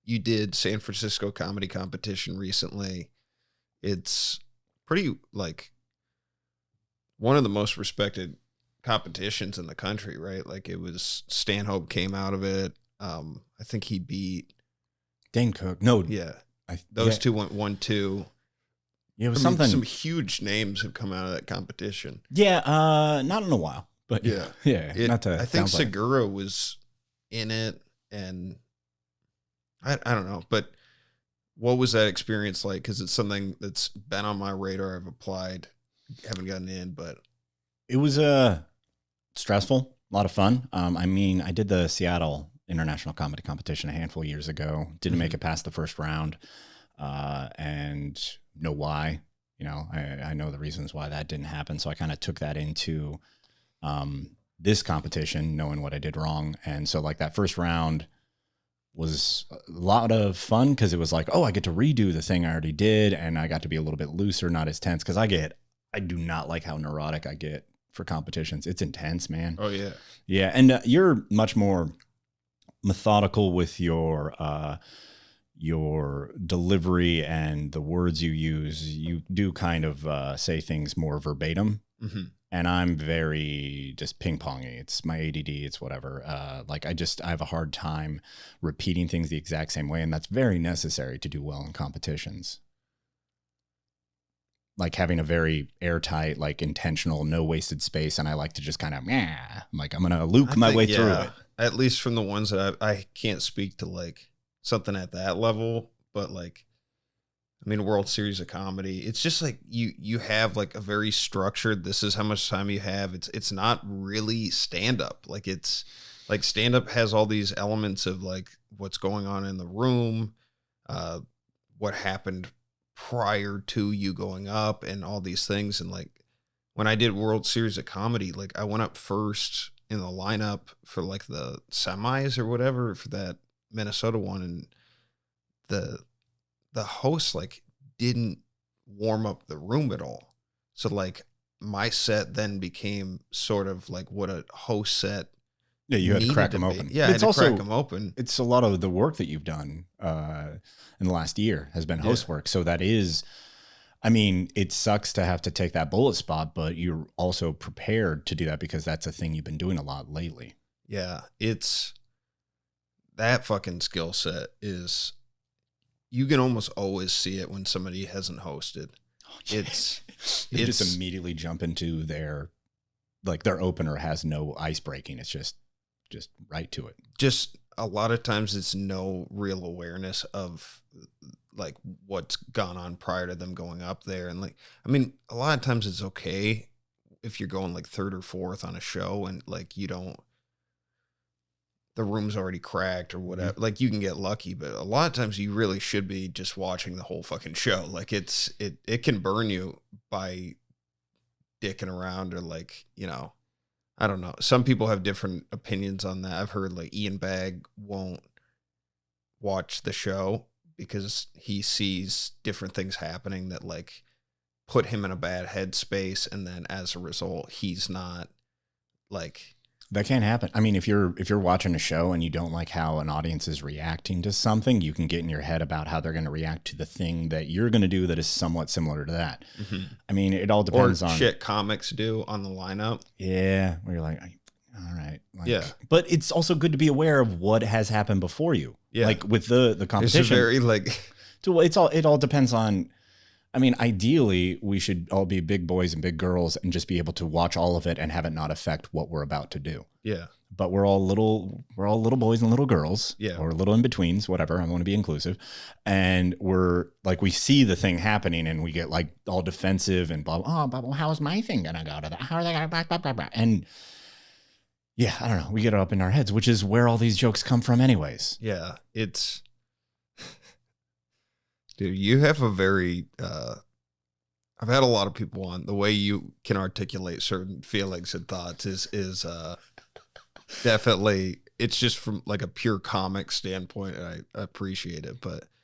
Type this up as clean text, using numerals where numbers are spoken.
you did San Francisco comedy competition recently. It's pretty like one of the most respected competitions in the country, right? Like it was Stanhope came out of it. I think he beat Dane Cook. No, yeah. Those two went 1-2. Yeah, it was something. Some huge names have come out of that competition. Yeah, not in a while, but yeah. I think Segura was in it, and I don't know, but what was that experience like? Because it's something that's been on my radar. I've applied, haven't gotten in, but it was stressful, a lot of fun. I mean, I did the Seattle International Comedy Competition a handful of years ago. Didn't make it past the first round, and know why. You know, I know the reasons why that didn't happen. So I kind of took that into this competition, knowing what I did wrong. And so like that first round was a lot of fun because it was like, oh, I get to redo the thing I already did, and I got to be a little bit looser, not as tense. Because I do not like how neurotic I get for competitions. It's intense, man. Oh yeah, yeah. And you're much more methodical with your delivery and the words you use. You do kind of say things more verbatim. And I'm very just ping pongy. It's my ADD. It's whatever. Like I have a hard time repeating things the exact same way. And that's very necessary to do well in competitions. Like having a very airtight, like intentional, no wasted space. And I like to just kind of, like I'm going to loop my way through it. At least from the ones that I can't speak to like something at that level, but like, I mean, World Series of Comedy, it's just like you have like a very structured, this is how much time you have. It's not really stand-up. Like it's like stand-up has all these elements of like what's going on in the room, what happened prior to you going up and all these things. And like when I did World Series of Comedy, like I went up first in the lineup for like the semis or whatever for that Minnesota one, and the host like didn't warm up the room at all. So like my set then became sort of like what a host set. Yeah, you had to crack them open. Yeah, I had to crack them open. It's a lot of the work that you've done in the last year has been host work. So that is, I mean, it sucks to have to take that bullet spot, but you're also prepared to do that because that's a thing you've been doing a lot lately. Yeah, it's that fucking skill set is, you can almost always see it when somebody hasn't hosted. It's just immediately jump into their opener has no ice breaking. It's just right to it. Just a lot of times it's no real awareness of like what's gone on prior to them going up there. And like, I mean, a lot of times it's okay if you're going like third or fourth on a show and like the room's already cracked or whatever. Like you can get lucky, but a lot of times you really should be just watching the whole fucking show. Like it can burn you by dicking around or like, you know, I don't know. Some people have different opinions on that. I've heard like Ian Bagg won't watch the show because he sees different things happening that like put him in a bad headspace. And then as a result, he's not like, that can't happen. I mean, if you're watching a show and you don't like how an audience is reacting to something, you can get in your head about how they're going to react to the thing that you're going to do that is somewhat similar to that. I mean, it all depends on shit comics do on the lineup. Yeah, where you're like, all right. Like, yeah. But it's also good to be aware of what has happened before you. Yeah. Like with the competition. It's very like it all depends on. I mean, ideally, we should all be big boys and big girls and just be able to watch all of it and have it not affect what we're about to do. Yeah. But we're all little boys and little girls. Yeah. Or little in-betweens, whatever. I want to be inclusive. And we're like, we see the thing happening and we get like all defensive and blah, blah, blah. How's my thing going to go to that? How are they going to blah, blah, blah, blah. And yeah, I don't know. We get it up in our heads, which is where all these jokes come from anyways. Yeah. It's... Dude, you have a very, I've had a lot of people on. The way you can articulate certain feelings and thoughts is definitely, it's just from like a pure comic standpoint. And I appreciate it, but